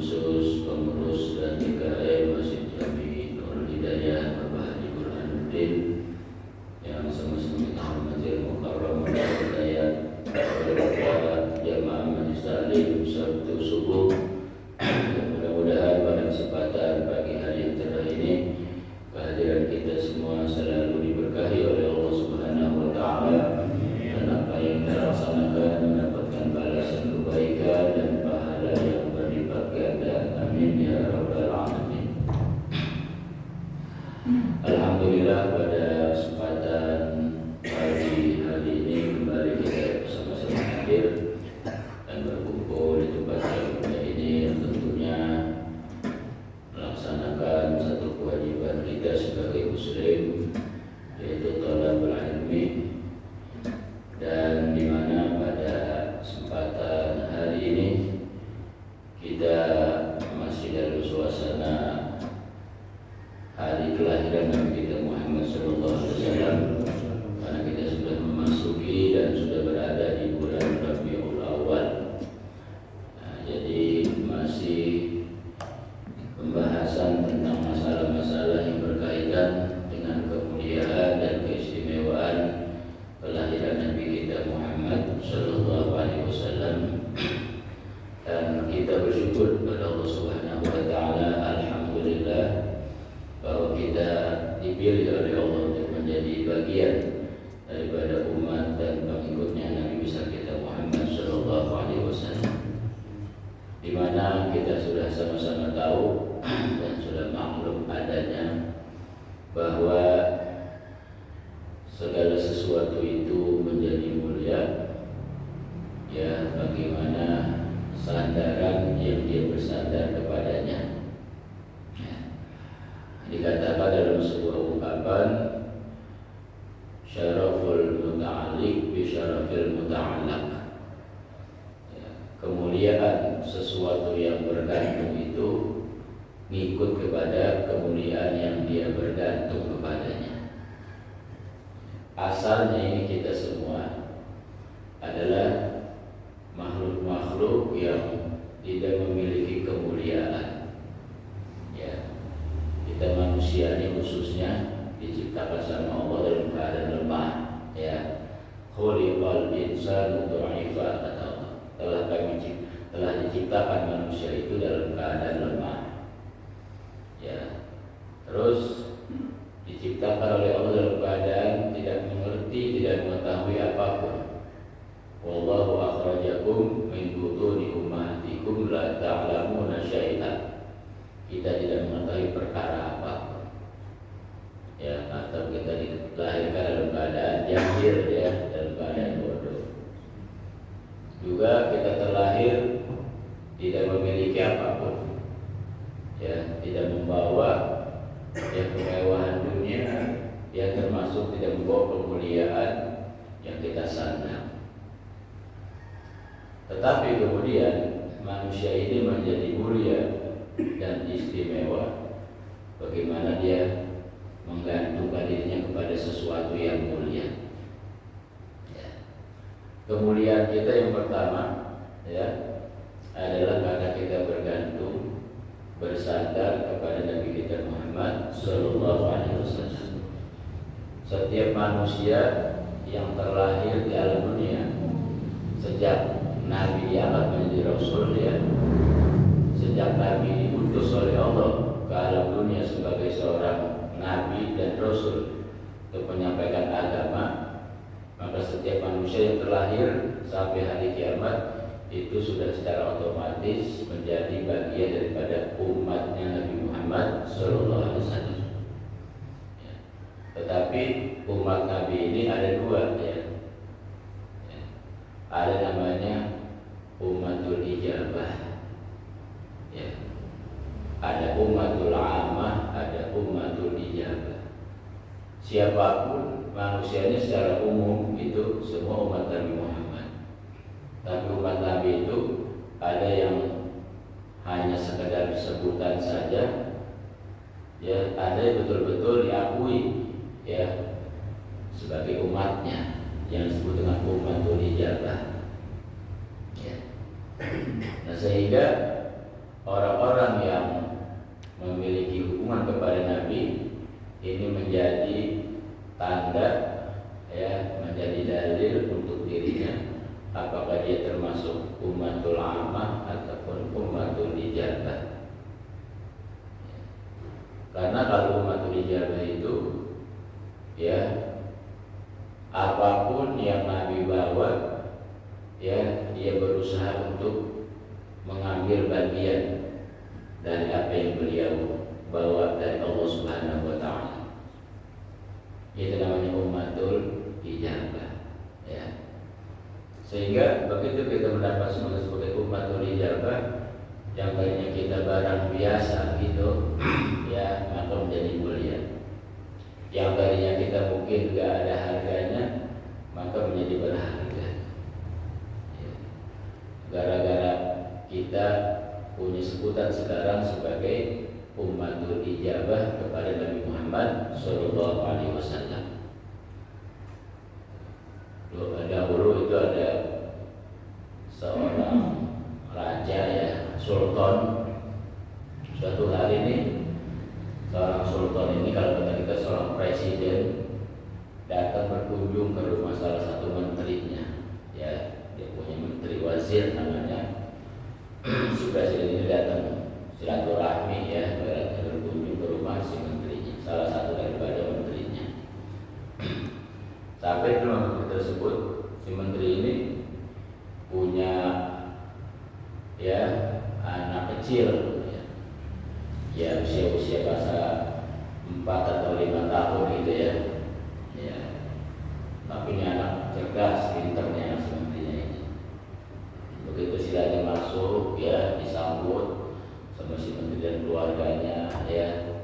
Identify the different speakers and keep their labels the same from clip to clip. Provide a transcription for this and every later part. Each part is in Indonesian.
Speaker 1: khusus pengurus dan DKM Masjid Jami Nurul Hidayah Bapak Haji Burhanuddin yang sama-sama kita hormati Mukarram Hidayah, beberapa jamaah majelis taklim Sabtu subuh. Mudah-mudahan pada kesempatan pagi hari yang cerah ini kehadiran kita semua selalu diberkahi oleh Allah Subhanahu wa taala, dan apa yang kita laksanakan mendapatkan balasan kebaikan dan pahala yang berlipat ganda. Amin ya rabbal alamin. Alhamdulillah, pada kesempatan pagi hari ini kembali kita bersama-sama hadir dan berkumpul di tempat yang mulia ini, yang tentunya melaksanakan satu kewajiban kita sebagai muslim, yaitu thalabul ilmi, dan di mana pada kesempatan hari ini kita masih dalam suasana hari kelahiran Nabi kita Muhammad sallallahu alaihi wasallam, karena kita sudah memasuki dan sudah berada di bulan Rabiul Awal. Jadi masih pembahasan tentang masalah-masalah yang berkaitan dengan kemuliaan dan keistimewaan kelahiran Nabi kita Muhammad sallallahu alaihi wasallam. Dan kita bersyukur kepada Allah Subhanahu wa taala, alhamdulillah, bahwa kita dipilih oleh Allah untuk menjadi bagian daripada umat dan pengikutnya Nabi besar kita Muhammad sallallahu alaihi wasallam, di mana kita sudah sama-sama tahu dan sudah maklum adanya bahwa segala sesuatu itu menjadi mulia ya bagaimana sandaran yang dia bersandar kepadanya. Dikatakan dalam sebuah ungkapan, syaraful muta'alliq bi syarafil muta'allaq. Kemuliaan sesuatu yang bergantung itu ngikut kepada kemuliaan yang dia bergantung kepadanya. Asalnya ini kita semua adalah makhluk-makhluk yang tidak memiliki kemuliaan. Ya, kita manusia ini khususnya diciptakan sama Allah dalam keadaan lemah. Ya, khuliqal insanu dha'ifa, kata Allah. Telah diciptakan manusia itu dalam keadaan lemah. Ya, terus diciptakan oleh Allah dalam keadaan tidak mengerti, tidak mengetahui apapun. Wallahu akhrajakum min butuni ummahatikum la ta'lamuna syai'an. Kita tidak mengetahui perkara apapun. Ya, atau kita dilahirkan dalam keadaan jahil, ya, dalam keadaan bodoh. Juga kita terlahir tidak memiliki apapun. Ya, tidak membawa ya kemewahan dunia, ya termasuk tidak membawa kemuliaan yang kita sandang. Tetapi kemudian manusia ini menjadi mulia dan istimewa bagaimana dia menggantungkan dirinya kepada sesuatu yang mulia. Ya. Kemuliaan kita yang pertama, ya, adalah karena kita bergantung, bersandar kepada Nabi kita Muhammad sallallahu alaihi wasallam. Setiap manusia yang terlahir di alam dunia, sejak Nabi diangkat menjadi Rasul, ya, sejak Nabi diutus oleh Allah ke alam dunia sebagai seorang Nabi dan Rasul untuk menyampaikan agama, maka setiap manusia yang terlahir sampai hari kiamat itu sudah secara otomatis menjadi bagian daripada umatnya Nabi Muhammad sallallahu alaihi wasallam. Ya. Tetapi umat Nabi ini ada dua, ya. Ya. Ada namanya umatul ijabah. Ya. Ada umatul amah, ada umatul ijabah. Siapapun manusia ini secara umum itu semua umat Nabi Muhammad. Tapi umat Nabi itu ada yang hanya sekedar sebutan saja, ya, ada yang betul-betul diakui, ya, sebagai umatnya, yang disebut dengan umatul ijabah. Ya. Nah, sehingga orang menjadi tanda, ya, menjadi dalil untuk dirinya apakah dia termasuk ummatul amah ataupun ummatul ijabah. Karena kalau ummatul ijabah itu, ya, apapun yang Nabi bawa, ya, dia berusaha untuk mengambil bagian dari apa yang beliau bawa dari Allah Subhanahu wa taala. Itu namanya ummatul ijabah, ya. Sehingga begitu kita mendapat sebagai ummatul ijabah, yang tadinya kita barang biasa gitu, ya, maka menjadi mulia. Yang tadinya kita mungkin gak ada harganya, maka menjadi berharga, ya. Gara-gara kita punya sebutan sekarang sebagai ummatul ijabah kepada Nabi Muhammad Sallallahu Alaihi Wasallam. Dahulu itu ada seorang raja, ya, sultan. Suatu hari ini seorang sultan ini, kalau kata kita seorang presiden, datang berkunjung ke rumah salah satu menterinya, ya, dia punya menteri wazir namanya. Si presiden ini datang silaturahmi, ya, berkunjung ke rumah si menterinya, salah satu daripada menterinya. Sampai ke rumah menteri tersebut, si menteri ini punya, ya, anak kecil, ya, usia masa 4 atau 5 tahun gitu, ya. Ya. Tapi ini anak cerdas, pinternya si menterinya ini. Begitu si raja masuk, ya, disambut sama si menteri dan keluarganya, ya,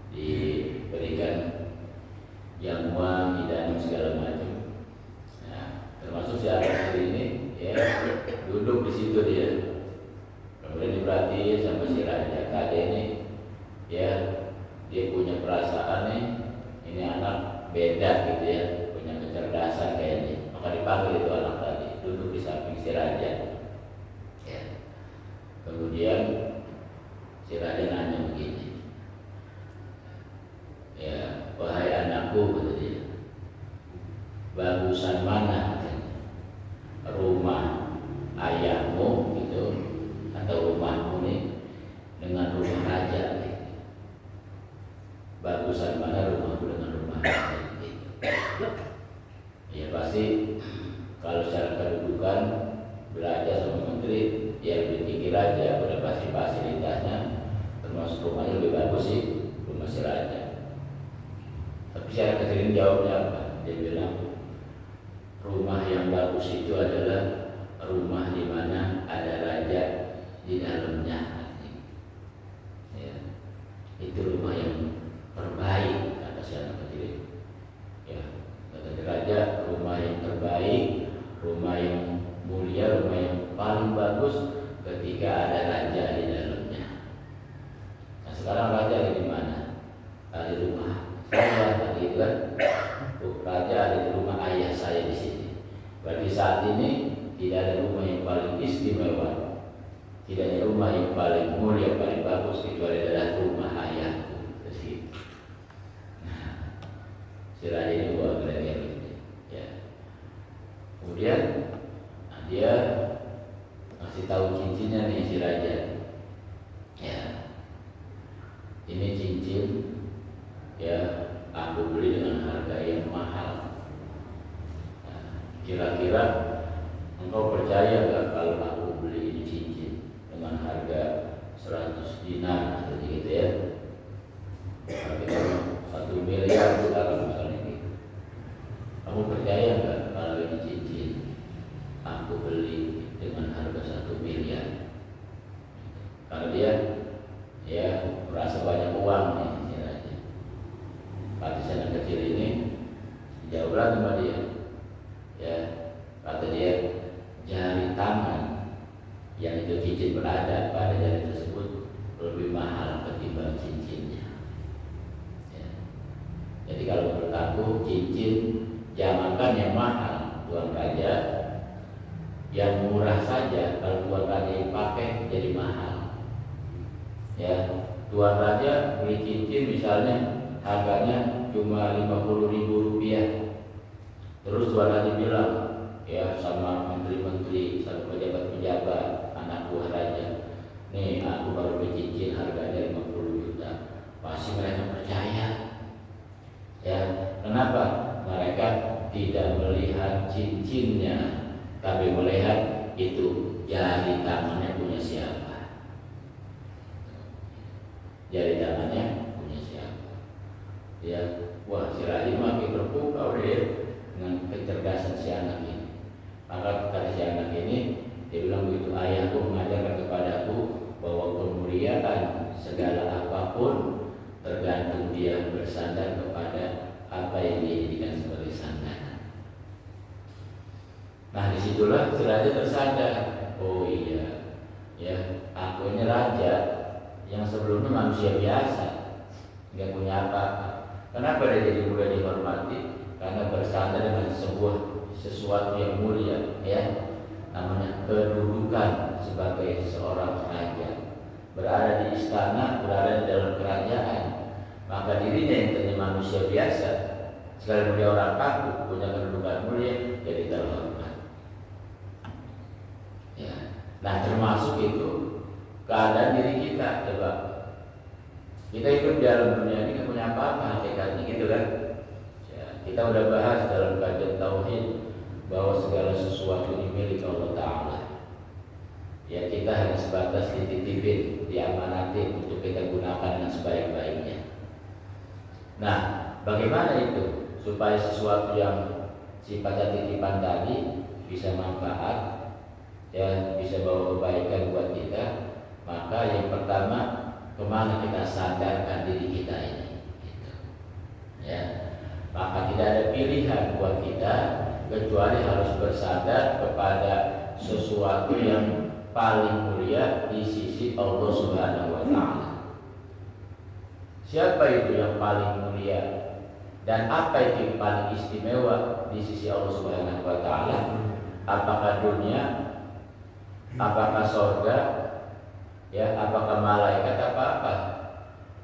Speaker 1: diberikan jamuan, hidangan segala macam. Nah, termasuk si anak kecil ini, ya, duduk di situ dia. Kemudian diperhatiin sama si raja, kakek ini, ya, dia punya perasaan nih, ini anak beda gitu, ya, punya kecerdasan kayaknya. Maka dipanggil itu anak tadi, duduk di samping si raja, ya. Kemudian si raja nanya begini, ya, wahai anakku, kata dia, bagusan mana, katanya, rumah ayahmu gitu atau rumahmu nih dengan rumah raja, gitu. Bagusan mana rumahmu dengan rumah raja, gitu. Ya pasti kalau secara kedudukan beraja sama menteri, ya lebih tinggi raja, udah pasti fasilitasnya termasuk rumahnya lebih bagus sih, rumah si raja. Tapi secara kecil ini jawabnya apa? Dia bilang rumah yang bagus itu adalah rumah di mana ada raja di dalamnya. Ya, itu rumah yang terbaik, kata si anak kecil. Ya, kata raja, rumah yang terbaik, rumah yang mulia, rumah yang paling bagus ketika ada raja di dalamnya. Nah, sekarang raja ada di mana? Ada di rumah saya, gitu kan? Raja ada di rumah ayah saya di sini. Berarti saat ini tidak ada rumah yang paling istimewa, tidak ada rumah yang paling mulia, paling bagus kecuali adalah rumah ayahku. Nah, si raja ini buat kalian gitu, ya. Kemudian dia ngasih tahu cincinnya nih si raja, ya. Ini cincin, ya, aku beli dengan harga yang mahal. Nah, kira-kira engkau percaya gak kalau aku beli ini cincin dengan harga 100 dinar atau gitu, ya? Kita 1 miliar sekarang misalnya gitu. Kamu percaya gak kalau ini cincin aku beli dengan harga 1 miliar? Karena dia, ya, merasa banyak uang nih. Partisan kecil ini jauhlah sama dia, ya. Kata dia, jari tangan yang itu cincin berada pada jari tersebut lebih mahal ketimbang cincinnya, ya. Jadi kalau menurut aku cincin jangankan yang mahal, tuan raja, yang murah saja kalau tuan raja yang pakai jadi mahal, ya. Tuan raja beli cincin misalnya harganya cuma 50.000 rupiah. Terus Tuan Haji bilang ya sama menteri-menteri, sama pejabat-pejabat, anak buah raja, nih aku baru beli cincin harganya 50 juta. Pasti mereka percaya. Ya, kenapa? Mereka tidak melihat cincinnya, tapi melihat itu jari tangannya punya siapa. Jari tangannya punya siapa. Ya, wah si Raji makin terpukau deh dengan kecerdasan si anak ini. Maka kata si anak ini, dia bilang begitu, ayahku mengajarkan kepadaku bahwa kemuliaan segala apapun tergantung dia bersandar kepada apa yang dijadikan sebagai sandaran. Nah disitulah si raja tersadar, oh iya, ya aku ini raja yang sebelumnya manusia biasa, nggak punya apa-apa. Kenapa dia jadi mudah dihormati? Karena bersandar dengan sesuatu yang mulia, ya, namanya kedudukan sebagai seorang raja, berada di istana, berada di dalam kerajaan. Maka dirinya yang tadinya manusia biasa, sekalipun dia orang kaku, punya kedudukan mulia, jadi terhormat. Ya. Nah termasuk itu keadaan diri kita, coba. Kita hidup di dalam dunia ini nggak punya apa-apa, hakikatnya gitu kan. Kita udah bahas dalam kajian tauhid bahwa segala sesuatu dimiliki Allah Ta'ala. Ya kita hanya sebatas dititipin, diamanatin untuk kita gunakan dengan sebaik-baiknya. Nah, bagaimana itu supaya sesuatu yang sifatnya titipan tadi bisa manfaat, ya bisa bawa kebaikan buat kita? Maka yang pertama, kemana kita sadarkan diri kita ini? Gitu. Ya. Maka tidak ada pilihan buat kita kecuali harus bersandar kepada sesuatu yang paling mulia di sisi Allah Subhanahu wa Ta'ala. Siapa itu yang paling mulia dan apa itu yang paling istimewa di sisi Allah Subhanahu wa Ta'ala? Apakah dunia, apakah surga, ya, apakah malaikat, apa?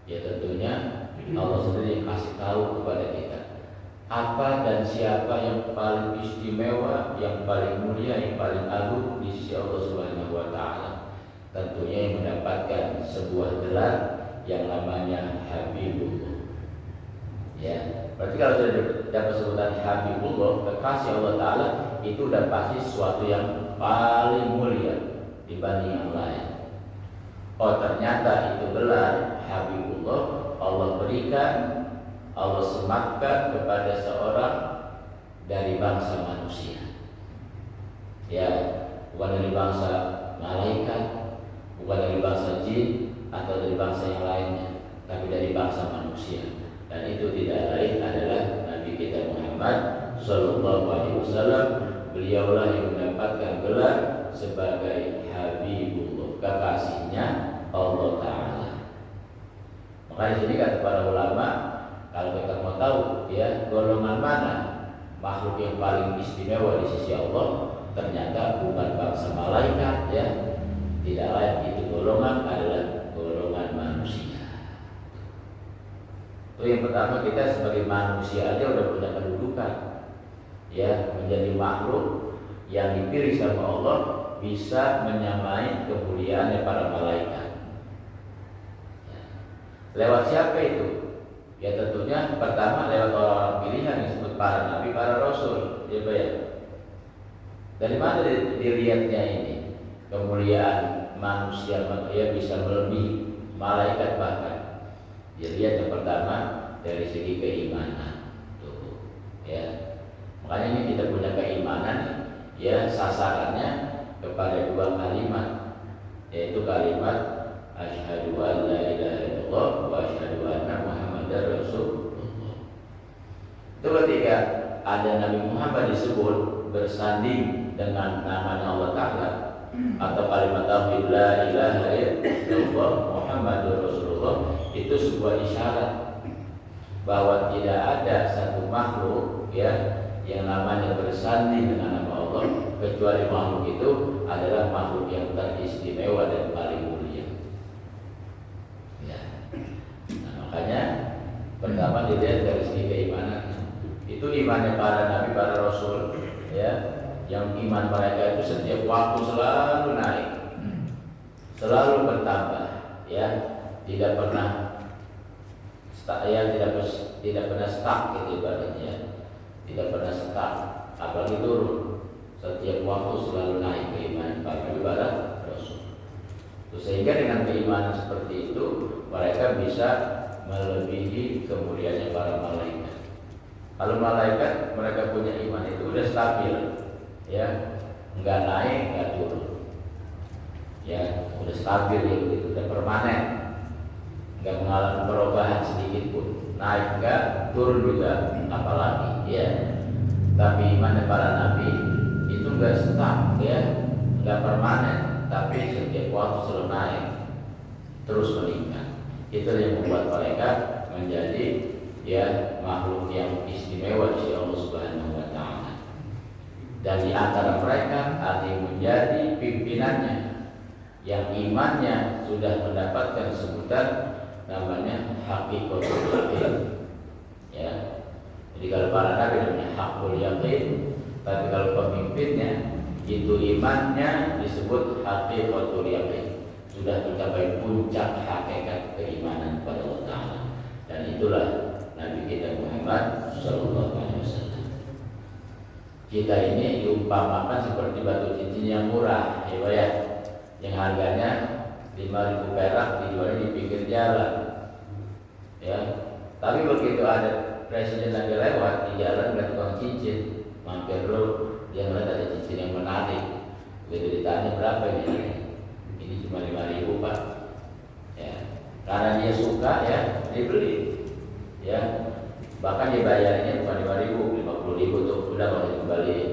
Speaker 1: Ya tentunya Allah sendiri yang kasih tahu kepada kita apa dan siapa yang paling istimewa, yang paling mulia, yang paling agung di sisi Allah Subhanahu wa Ta'ala. Tentunya yang mendapatkan sebuah gelar yang namanya Habibullah. Ya, berarti kalau sudah dapat sebutan Habibullah, kekasih Allah Ta'ala, itu udah pasti sesuatu yang paling mulia dibanding yang lain. Oh ternyata itu gelar Habibullah Allah berikan, Allah sematkan kepada seorang dari bangsa manusia. Ya, bukan dari bangsa malaikat, bukan dari bangsa jin atau dari bangsa yang lainnya, tapi dari bangsa manusia. Dan itu tidak lain adalah Nabi kita Muhammad Sallallahu Alaihi Wasallam. Beliaulah yang mendapatkan gelar sebagai Habibullah, kekasihnya Allah Ta'ala. Maka di sini kata para ulama, kalau kita mau tahu ya golongan mana makhluk yang paling istimewa di sisi Allah, ternyata bukan bangsa malaikat, ya, tidak lain itu golongan adalah golongan manusia. Itu yang pertama, kita sebagai manusia aja udah punya kedudukan, ya, menjadi makhluk yang dipilih sama Allah bisa menyamai kemuliaan para malaikat. Lewat siapa itu? Ya tentunya pertama lewat orang-orang pilihan yang disebut para nabi, para rasul, ya Pak ya. Dari mana dilihatnya ini? Kemuliaan manusia bisa melebihi malaikat bahkan. Dilihat yang pertama dari segi keimanan. Tuh, ya. Makanya ini kita punya keimanan, ya sasarannya kepada dua kalimat, yaitu kalimat asyhadu an la ilaha illallah wa asyhadu anna Muhammadar Rasulullah. Itu ketika ada Nabi Muhammad disebut bersanding dengan namanya Allah Ta'ala atau kalimat tauhid la ilaha illallah Muhammadur Rasulullah, itu sebuah isyarat bahwa tidak ada satu makhluk, ya, yang namanya bersanding dengan nama Allah kecuali makhluk itu adalah makhluk yang teristimewa dan paling mulia. Ya. Nah, makanya pertama dilihat dari segi imannya para nabi, para rasul, ya, yang iman mereka itu setiap waktu selalu naik, selalu bertambah, ya, tidak pernah stuck, ya, tidak pernah stuck gitu ibaratnya, tidak pernah stuck, apalagi turun. Setiap waktu selalu naik keimanan para nabi, para rasul. Sehingga dengan keimanan seperti itu mereka bisa melebihi kemuliaannya para malaikat. Kalau malaikat mereka punya iman itu udah stabil, ya, nggak naik nggak turun, ya, udah stabil ya, begitu, udah permanen, nggak mengalami perubahan sedikit pun, naik nggak, turun juga, apalagi, ya. Tapi iman para nabi itu nggak stuck, ya, nggak permanen, tapi setiap waktu selalu naik, terus meningkat. Itu yang membuat mereka menjadi, ya, makhluk yang istimewa di sisi Allah Subhanahu wa Ta'ala. Dan di antara mereka ada yang menjadi pimpinannya, yang imannya sudah mendapatkan sebutan namanya haqiqatul yaqin, ya. Jadi kalau para nabi namanya haqqul yaqin, tapi kalau pemimpinnya itu imannya disebut haqiqatul yaqin, sudah mencapai puncak hakikat keimanan kepada Allah Ta'ala. Dan itulah Nabi kita Muhammad Sallallahu Alaihi Wasallam. Kita ini diumpamakan seperti batu cincin yang murah, ya, yang harganya 5.000 perak dijual di pinggir jalan, ya. Tapi begitu ada presiden lagi lewat di jalan nggak tukang cincin, mampir dulu, dia melihat ada cincin yang menarik, begitu ditanya berapa ini cuma 5.000 Pak, ya. Karena dia suka, ya, dia beli, ya. Bahkan dia bayarnya bukan 5.000, 50.000 tuh udah mau dikembaliin.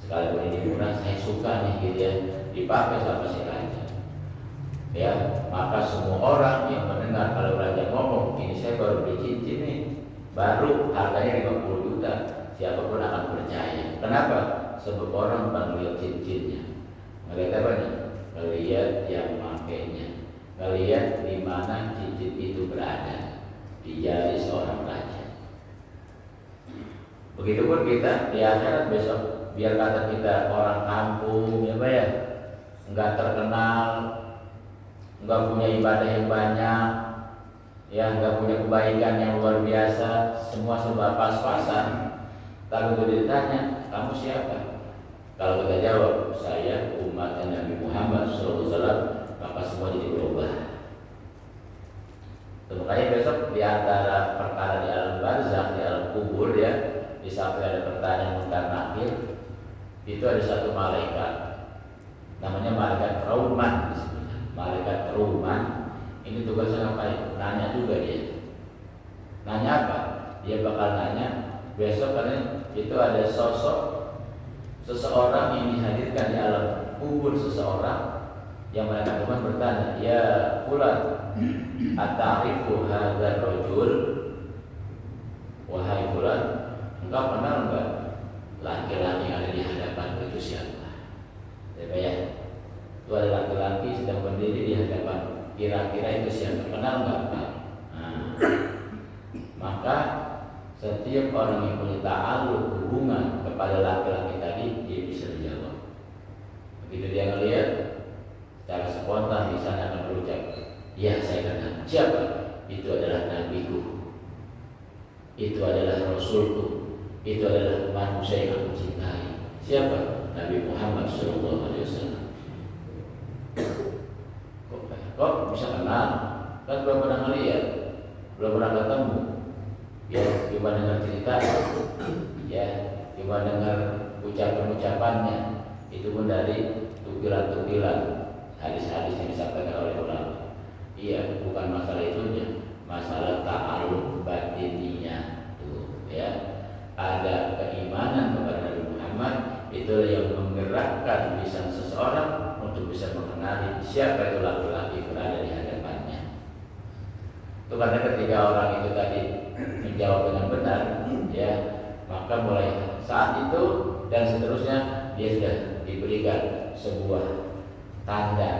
Speaker 1: Sekalipun ini murah, saya suka nih, gitu ya, dipakai sama si raja, ya. Maka semua orang yang mendengar kalau raja ngomong, ini saya baru beli cincin nih, baru harganya 50 juta, siapapun akan percaya. Kenapa? Sebab orang bukan melihat cincinnya, melihat apa nih? Melihat yang makainya, melihat di mana cincin itu berada, di jari seorang raja. Begitupun kita di akhirat besok, biar kata kita orang kampung, ya Pak, ya, nggak terkenal, nggak punya ibadah yang banyak, ya, nggak punya kebaikan yang luar biasa, semua serba pas-pasan. Tapi kalau ditanya, kamu siapa? Kalau kita jawab, saya umat Nabi Muhammad SAW, maka semua jadi berubah. Makanya besok di antara perkara di alam barzakh, di alam kubur, ya, di samping ada pertanyaan munkar nakir, itu ada satu malaikat, namanya malaikat Rauman. Malaikat Rauman ini tugasnya ngapain? Nanya juga dia. Nanya apa? Dia bakal nanya besok, karena itu ada sosok seseorang yang dihadirkan di alam kubur seseorang, yang malaikat Rauman bertanya, ya fulan, ata'rifu hadzal rajul? Wahai fulan, engkau kenal enggak laki-laki yang ada di hadapan itu siapa? Ya, itu ada laki-laki sedang berdiri di hadapan, kira-kira itu siapa? Kenal enggak Pak? Nah, maka setiap orang yang punya ta'alluq, hubungan kepada laki-laki tadi, dia bisa menjawab. Begitu dia ngelihat, secara spontan di sana akan berucap, ya saya kenal. Siapa? Itu adalah nabiku, itu adalah rasulku, itu adalah manusia yang aku cintai. Siapa? Nabi Muhammad SAW. Kok bisa kenal? Kan belum pernah ngeliat, belum pernah ketemu. Ya, cuma dengar cerita, ya, cuma dengar ucapan-ucapannya. Itu pun dari tukilan-tukilan hadis-hadis yang disampaikan oleh ulama. Iya, bukan masalah itunya, masalah ta'alluq batininya tuh, ya. Ada keimanan kepada Nabi Muhammad, itulah yang menggerakkan lisan seseorang untuk bisa mengenali siapa itu laki-laki berada di hadapannya. Itu karena ketika orang itu tadi menjawab dengan benar, ya, maka mulai saat itu dan seterusnya dia sudah diberikan sebuah tanda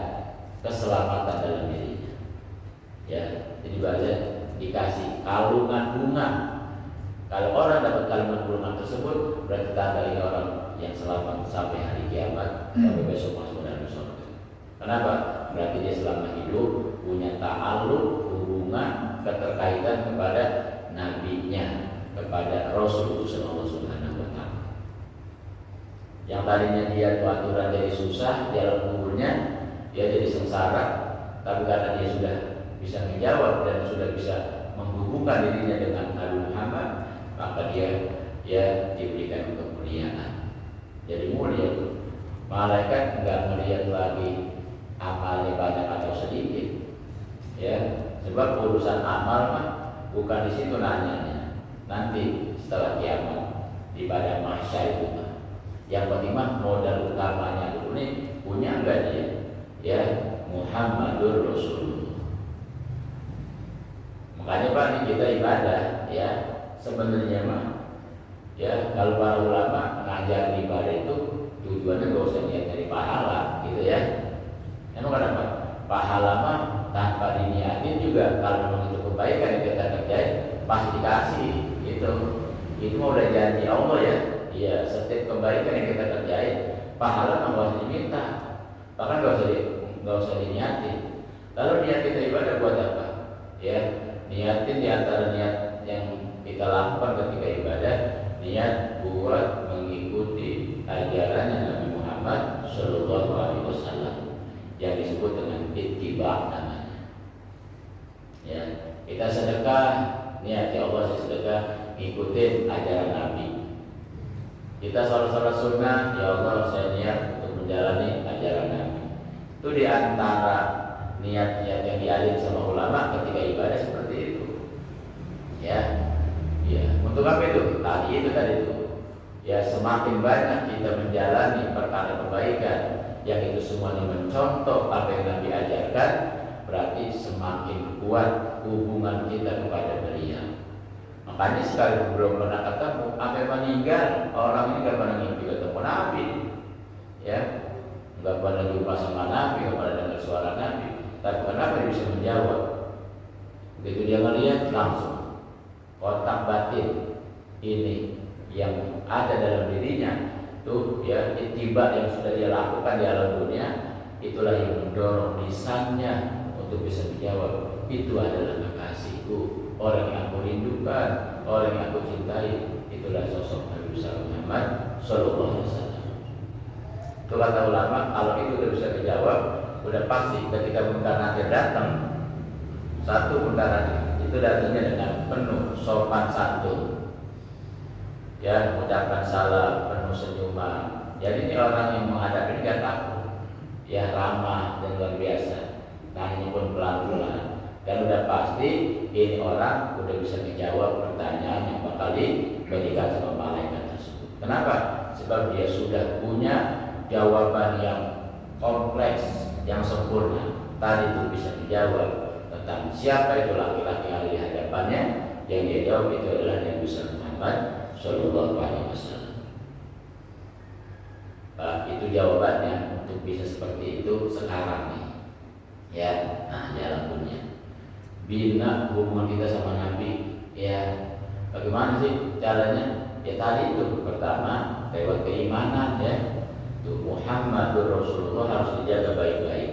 Speaker 1: keselamatan dalam dirinya. Ya, jadi baca dikasih kalungan bunga Kalau orang dapat kalimat golongan tersebut, berarti tanda ini orang yang selamat sampai hari kiamat, sampai besok masuk dalam surga. Kenapa? Berarti dia selama hidup punya ta'alluq, hubungan, keterkaitan kepada nabinya, kepada Rasul utusan Allah Subhanahu wa taala. Yang tadinya dia aturan jadi susah, jalan kuburnya dia jadi sengsara, tapi karena dia sudah bisa menjawab dan sudah bisa menghubungkan dirinya dengan Nabi Muhammad, maka dia diberikan kemuliaan. Jadi mulia itu. Malaikat enggak melihat lagi amalnya banyak atau sedikit. Ya, sebab urusan amal mah bukan di situ nanyanya. Nanti setelah kiamat di padang mahsyar itu mah. Yang penting mah modal utamanya dulu nih, punya enggak dia? Ya, Muhammadur Rasulullah. Makanya Pak, ini kita ibadah ya. Sebenarnya mah ya, kalau para ulama ngajar ibadah itu tujuannya gak usah niat dari pahala gitu ya. Emang kenapa? Pahala mah tanpa diniatin juga, kalau memang itu kebaikan yang kita kerjain pasti dikasih gitu. Itu mah udah janji Allah ya. Iya, setiap kebaikan yang kita kerjain pahala mah gak usah diminta, bahkan gak usah diniatin. Lalu niat kita ibadah buat apa? Ya, niatin di antara niat yang kita lakukan ketika ibadah, niat buat mengikuti ajaran Nabi Muhammad Shallallahu Alaihi Wasallam yang disebut dengan ittiba namanya. Ya, kita sedekah, niat ya Allah saya sedekah ngikutin ajaran Nabi. Kita sholat sunnah, ya Allah saya niat untuk menjalani ajaran Nabi. Itu di antara niat-niat yang dialih sama ulama ketika ibadah seperti itu. Ya. Ya, untuk apa itu? Tadi itu. Ya, semakin banyak kita menjalani perkara kebaikan yang itu semuanya mencontoh apa yang Nabi ajarkan, berarti semakin kuat hubungan kita kepada beliau. Makanya sekali belum pernah ketemu, sampai meninggal orang ini gak pernah mimpi ketemu Nabi. Ya, gak pernah jumpa sama Nabi, gak pernah dengar suara Nabi. Tapi kenapa dia bisa menjawab? Begitu dia melihat langsung otak batin ini yang ada dalam dirinya tuh ya, ittiba yang sudah dia lakukan di alam dunia, itulah yang mendorong lisannya untuk bisa menjawab, itu adalah kekasihku, orang yang aku rindukan, orang yang aku cintai, itulah sosok Nabi Muhammad Sallallahu Alaihi Wasallam. Itu kata ulama, kalau itu udah bisa dijawab, udah pasti ketika munkar nakir datang, satu munkar nakir itu datangnya dengan penuh sopan santun, ya, mengucapkan salam, penuh senyuman. Jadi ini orang yang menghadapi dia takut, ya, ramah dan luar biasa. Tanya pun pelan-pelan, dan udah pasti ini orang udah bisa menjawab pertanyaan yang bakal diberikan sama malaikat tersebut. Kenapa? Sebab dia sudah punya jawaban yang kompleks, yang sempurna. Tadi itu bisa dijawab tentang siapa itu laki-laki yang ada di hadapannya, yang dia jawab itu adalah Nabi Muhammad Shallallahu Alaihi Wasallam. Itu jawabannya untuk bisa seperti itu sekarang nih, ya. Nah, jalan punya bina hubungan kita sama Nabi, ya. Bagaimana sih caranya? Ya tadi itu, pertama lewat keimanan, ya. Itu Muhammadur Rasulullah harus dijaga baik-baik,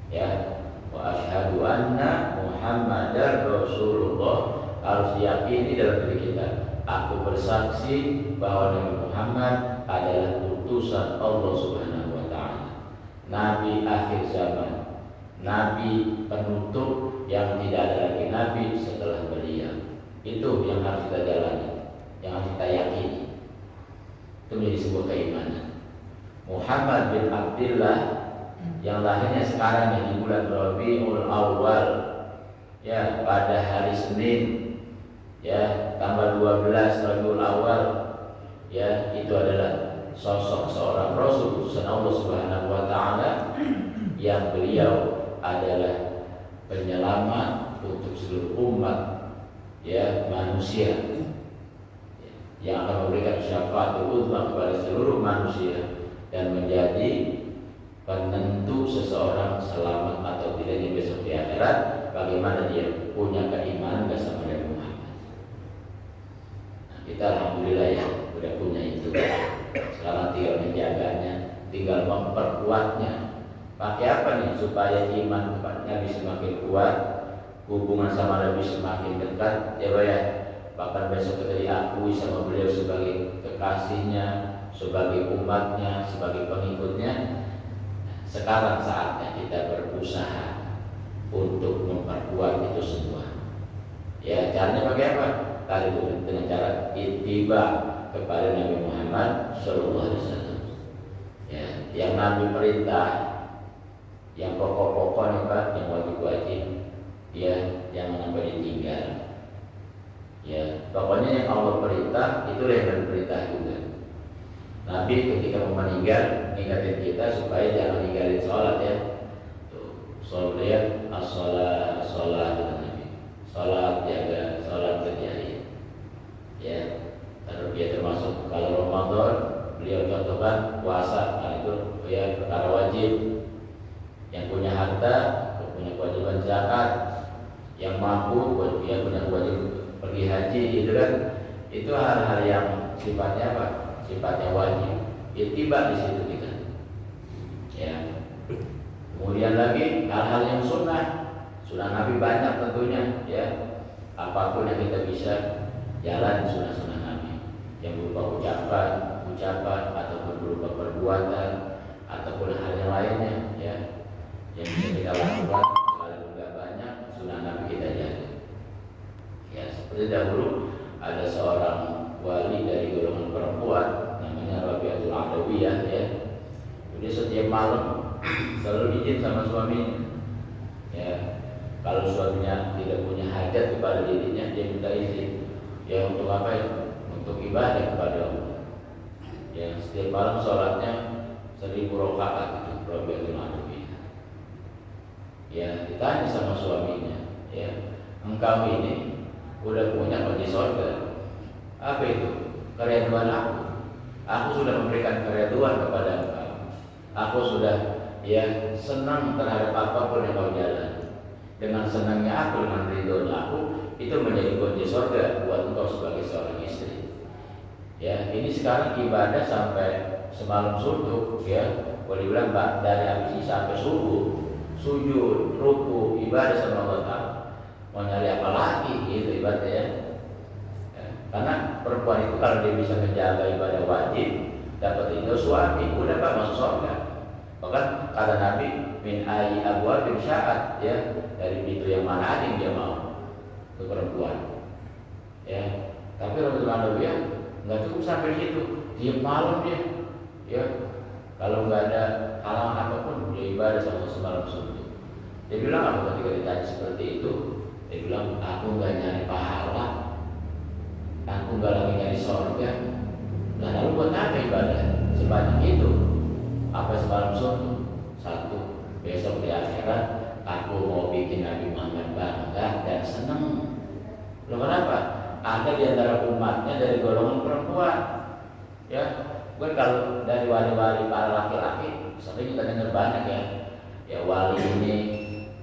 Speaker 1: ya. Wa asyhadu anna Muhammadar Rasulullah, harus diyakini dalam diri kita. Aku bersaksi bahwa Nabi Muhammad adalah utusan Allah Subhanahu wa taala, nabi akhir zaman, nabi penutup yang tidak ada lagi nabi setelah beliau. Itu yang harus kita jalani, yang harus kita yakini. Itu menjadi sebuah keimanan. Muhammad bin Abdullah yang lahirnya sekarang di bulan Rabiul Awal, ya, pada hari Senin, ya, tanggal 12 Rabiul Awal, ya, itu adalah sosok seorang Rasul utusan Allah Subhanahu wa taala yang beliau adalah penyelamat untuk seluruh umat, ya, manusia, yang akan memberikan syafaatul uzma kepada seluruh manusia dan menjadi penentu seseorang selamat atau tidaknya besok di akhirat, bagaimana dia punya keimanan bersama Nabi Muhammad. tinggal memperkuatnya. Pakai apa nih supaya iman kepada Nabi semakin kuat, hubungan sama Nabi semakin dekat, ya Pak ya. Bahkan besok kita diakui sama beliau sebagai kekasihnya, sebagai umatnya, sebagai pengikutnya. Sekarang saatnya kita berusaha untuk memperkuat itu semua. Ya, caranya pakai apa? Tadi dengan cara ittiba kepada Nabi Muhammad SAW. Ya, yang Nabi perintah, yang pokok-pokok nih Pak, yang wajib-wajib, ya, jangan sampai ditinggal. Ya, pokoknya yang Allah perintah itulah yang berperintah juga. Nabi ketika mau meninggal ingatin kita supaya jangan ninggalin sholat ya. Tuh, sholat, as-sholat, sholat itu Nabi. Sholat jaga, sholat kerjain. Ya, terus dia termasuk kalau Ramadan beliau contohkan puasa, nah itu ya perkara wajib. Yang punya harta, punya kewajiban zakat, yang mampu, dia punya kewajiban pergi haji, gitu kan? Itu hal-hal yang sifatnya apa? Sifatnya wajib. Ittiba di situ kita. Ya. Kemudian lagi hal-hal yang sunnah. Sunnah Nabi banyak tentunya, ya. Apapun yang kita bisa jalan sunnah-sunnah Nabi. Yang berupa ucapan ataupun berupa perbuatan ataupun hal yang lainnya, ya. Yang bisa kita lakukan walaupun tidak banyak, sunnah Nabi kita jaga. Ya, seperti dahulu ada seorang wali dari golongan perempuan namanya Rabi'atul Adawiyah, ya. Dia setiap malam selalu izin sama suaminya. Ya, kalau suaminya tidak punya hajat kepada dirinya, dia minta izin. Ya, untuk apa ya? Untuk ibadah kepada Allah. Ya, setiap malam sholatnya 1000 rakaat itu Rabi'atul Adawiyah. Ya, ditanya sama suaminya, ya, engkau ini udah punya kunci surga. Apa itu? Keriduan aku. Aku sudah memberikan keriduan kepada engkau. Aku sudah ya senang terhadap apapun yang kau jalan. Dengan senangnya aku, dengan ridho aku, itu menjadi kunci surga buat engkau sebagai seorang istri. Ya, ini sekarang ibadah sampai semalam suntuk, ya. Boleh bilang dari habis sampai subuh, sujud, ruku, ibadah sama Allah Ta'ala. Mau nyari apa lagi gitu ibadah ya. Karena perempuan itu kalau dia bisa menjaga ibadah wajib, dapat ridho suami, udah Pak masuk surga. Bahkan kata Nabi, min ayyi abwabil sya'at, ya, dari pintu yang mana aja yang dia mau ke perempuan. Ya, tapi Rasulullah ya nggak cukup sampai situ, tiap malam dia, ya, kalau nggak ada halangan apapun dia ibadah sama semalam suntuk. Dia bilang apa ketika ditanya seperti itu? Dia bilang, aku nggak nyari pahala, aku nggak lagi nyari surga. Nah, lalu buat apa ibadah sebanyak itu? Apa semalam suntuk? Satu, besok di akhirat aku mau bikin Nabi Muhammad bangga dan senang. Loh kenapa? Ada di antara umatnya dari golongan perempuan. Ya, gue kalau dari wali-wali para laki-laki sering kita dengar banyak ya. Ya wali ini,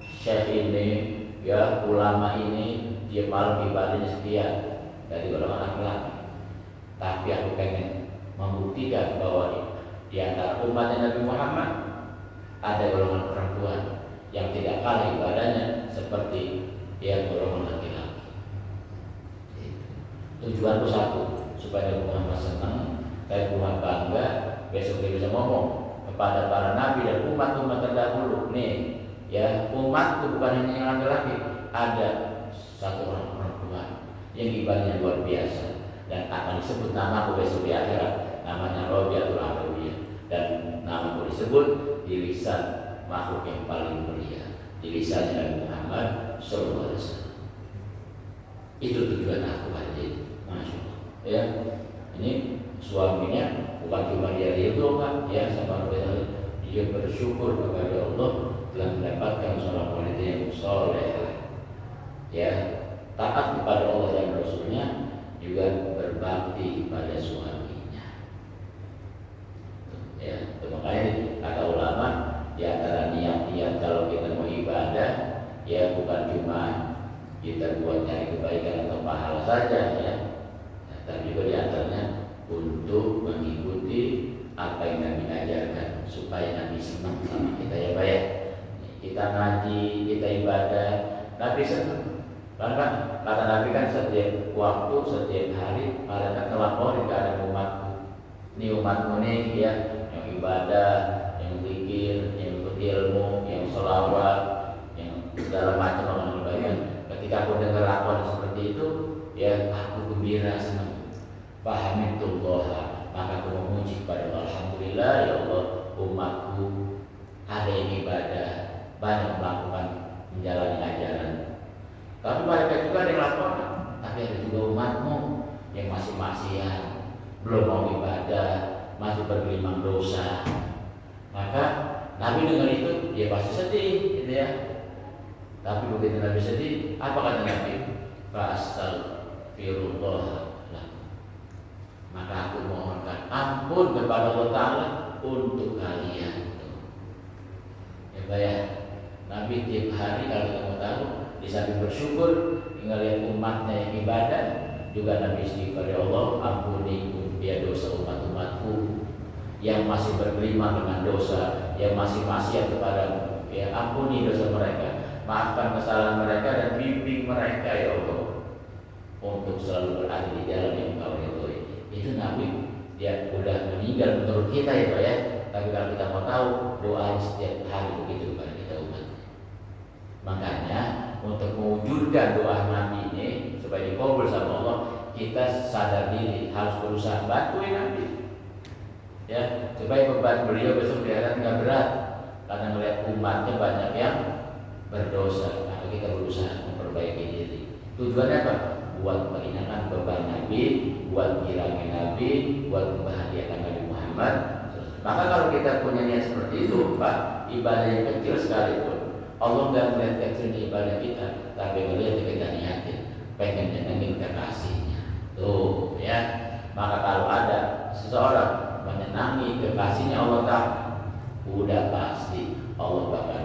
Speaker 1: syekh ini, ya ulama ini, dia malam ibadahnya sekian dari golongan laki-laki. Tapi aku pengen membuktikan bahwa di antara umatnya Nabi Muhammad ada golongan perempuan yang tidak kalah ibadahnya seperti yang golongan laki-laki. Tujuanku satu, supaya Nabi Muhammad senang dan umat bangga. Besok dia bisa ngomong kepada para nabi dan umat-umat terdahulu, nih ya, umat itu bukan hanya yang laki-laki, ada satu orang perempuan yang ibadahnya luar biasa dan akan disebut namaku besok di akhirat, namanya Rabi'atul Adawiyah, dan namaku disebut di lisan makhluk yang paling mulia, di lisannya Nabi Muhammad SAW. Itu tujuan aku hari ini, masya Allah. Ya, ini suaminya bukan cuma dia ridho kan, ya sama Allah, dia bersyukur kepada Allah telah mendapatkan seorang wanita yang soleh, ya, taat kepada Allah dan Rasulnya, juga berbakti kepada suaminya. Ya, makanya kata ulama di antara niat-niat kalau kita mau ibadah, ya bukan cuma kita buat nyari kebaikan atau pahala saja, ya, tapi juga di antaranya untuk mengikuti apa yang Nabi ajarkan supaya Nabi senang sama kita ya Pak ya. Kita ngaji, kita ibadah, Nabi senang. Karena kata Nabi kan setiap waktu, setiap hari ada ngelaporin keadaan umatku. Ini umatmu nih ya, yang ibadah, yang zikir, yang ikut ilmu, yang sholawat, yang segala macam amal kebaikan. Ketika aku dengar laporan seperti itu, ya aku gembira senang. Fahamitullah, maka aku memuji kepada Allah. Alhamdulillah ya Allah, umatku ada yang ibadah, banyak melakukan menjalani ajaran. Tapi mereka juga ada yang laporan, tapi ada juga umatmu yang masih maksiat, belum mau ibadah, masih bergelimang dosa. Maka Nabi dengar itu, dia pasti sedih, gitu ya. Tapi begitu Nabi sedih, apa kata Nabi? Fastaghfirullah. Maka aku mohonkan ampun kepada Allah Ta'ala untuk kalian. Ya Pak ya, Nabi tiap hari kalau kita mau tahu, di samping bersyukur, ngelihat umatnya yang ibadah, juga Nabi istighfar, ya Allah ampuni dia dosa umat-umatku yang masih bergelimang dengan dosa, yang masih maksiat kepadamu. Ya ampuni dosa mereka, maafkan kesalahan mereka dan bimbing mereka ya Allah untuk selalu berada di jalan yang Engkau ridhoi. Itu Nabi, dia udah meninggal menurut kita ya Pak ya. Tapi kalau kita mau tahu, doa setiap hari begitu kepada kita umat. Makanya untuk mewujudkan doa Nabi ini supaya dikabul sama Allah, kita sadar diri harus berusaha bantuin Nabi. Ya, supaya beban beliau besok di akhirat nggak berat, karena melihat umatnya banyak yang berdosa. Maka kita berusaha memperbaiki diri. Tujuannya apa? Buat meringankan beban Nabi, buat ngilangin Nabi, buat membahagiakan Nabi Muhammad. Maka kalau kita punya niat seperti itu, Pak, ibadah yang kecil sekalipun, Allah nggak melihat kecilnya ibadah kita, tapi melihat kita niatin, pengen nyenengin kekasihnya. Tuh, ya. Maka kalau ada seseorang menyenangi kekasihnya Allah Ta'ala, udah pasti Allah bakal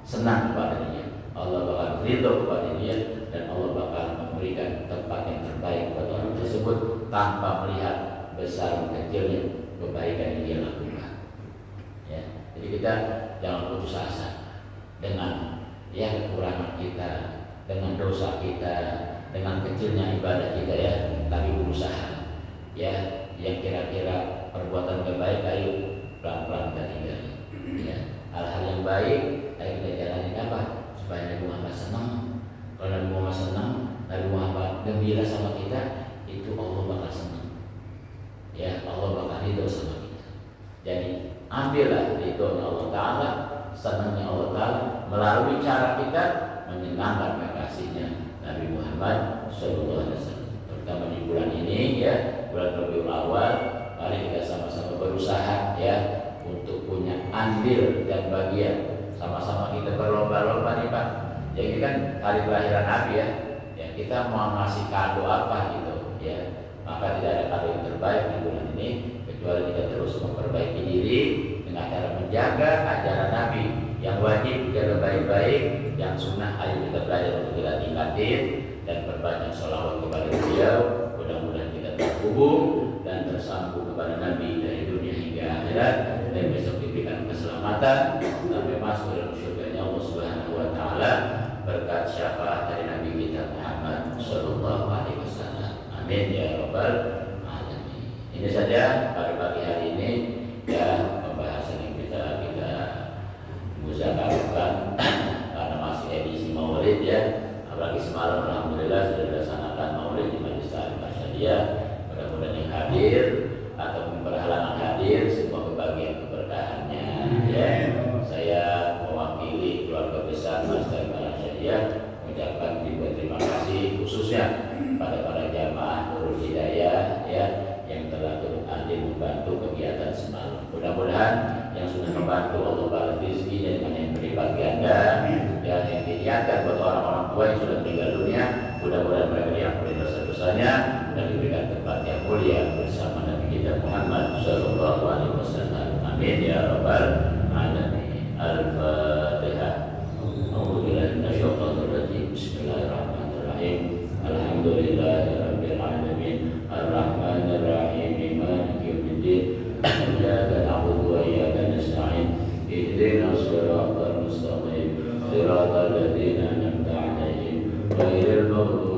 Speaker 1: senang kepada dia, Allah bakal ridho kepada dia, dan Allah bakal memberikan tempat yang terbaik kepada orang tersebut tanpa melihat besar dan kecilnya kebaikan yang dia lakukan. Ya, jadi kita jangan putus asa dengan ya kekurangan kita, dengan dosa kita, dengan kecilnya ibadah kita ya, tapi berusaha ya yang kira-kira perbuatan kebaik, ayo pelan-pelan kita tinggalin ya. Hal-hal yang baik ayo kita jalani apa supaya Nabi Muhammad senang. Kalau Nabi Muhammad senang, Nabi Muhammad gembira sama kita, itu Allah bakal senang ya, Allah bakal ridho sama kita. Jadi ambillah ridhonya Allah Ta'ala, senangnya Allah Ta'ala melalui cara kita menyenangkan kekasihnya Nabi Muhammad SAW. Terutama di bulan ini ya, bulan Rabiul Awal, mari kita sama-sama berusaha ya untuk punya andil dan bagian. Sama-sama kita berlomba-lomba nih Pak. Jadi kan hari kelahiran Nabi ya, ya kita mau ngasih kado apa gitu ya. Maka tidak ada kado yang terbaik di bulan ini kecuali kita terus memperbaiki diri dengan cara menjaga ajaran Nabi yang wajib dijaga baik-baik, yang sunnah ayo kita belajar untuk kita tingkatin dan perbanyak sholawat kepada beliau. Mudah-mudahan kita terhubung dan tersambung kepada Nabi dari dunia hingga akhirat, dan besok diberikan keselamatan sampai masuk dalam surganya Allah Subhanahu wa Ta'ala berkat syafaat dari Nabi kita Muhammad Sallallahu Alaihi Wasallam. Amin ya Rabbal Alamin. Ini saja pada pagi hari ini ya pembahasan yang kita muzakarahkan karena masih edisi Maulid ya. Apalagi semalam alhamdulillah sudah dilaksanakan Maulid di Majelis Ta'lim Arsyadiyah. Mudah-mudahan yang hadir ataupun berhalangan hadir semua kebahagiaan keberkahannya ya. Saya mewakili keluarga besar Majelis Ta'lim Arsyadiyah mengucapkan ribuan terima kasih khususnya pada para jamaah Nurul Hidayah ya yang telah turut andil membantu kegiatan semalam. Mudah-mudahan yang sudah membantu Allah balas rezekinya dengan yang berlipat ganda ya, yang diniatkan buat orang-orang tua yang sudah meninggal dunia, mudah-mudahan mereka diampuni dosa-dosanya dan diberikan tempat yang mulia bersama Nabi kita Muhammad Sallallahu Alaihi Wasallam. Amin ya Rabbal Alamin. Al-Fatihah. A'udzubillahi minasyaitonir rajim. Bismillahirrahmanirrahim. Alhamdulillahirabbil alamin. Ar-Rahmanir Rahim. Maliki yaumiddin. Iyyaka صراط الذين أنعمت عليهم غير المغضوب